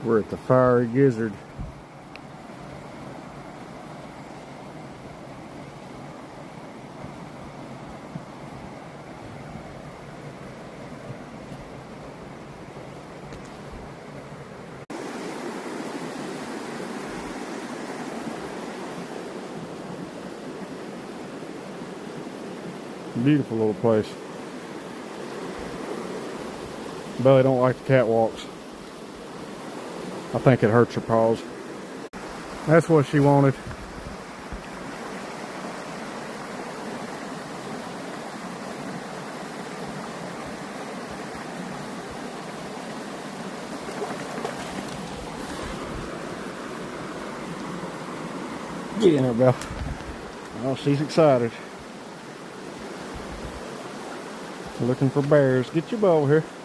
We're at the fiery Gizzard. Beautiful little place. Belly don't like the catwalks. I think it hurts her paws. That's what she wanted. Get in there, Belle. Oh, she's excited. Looking for bears. Get your bow over here.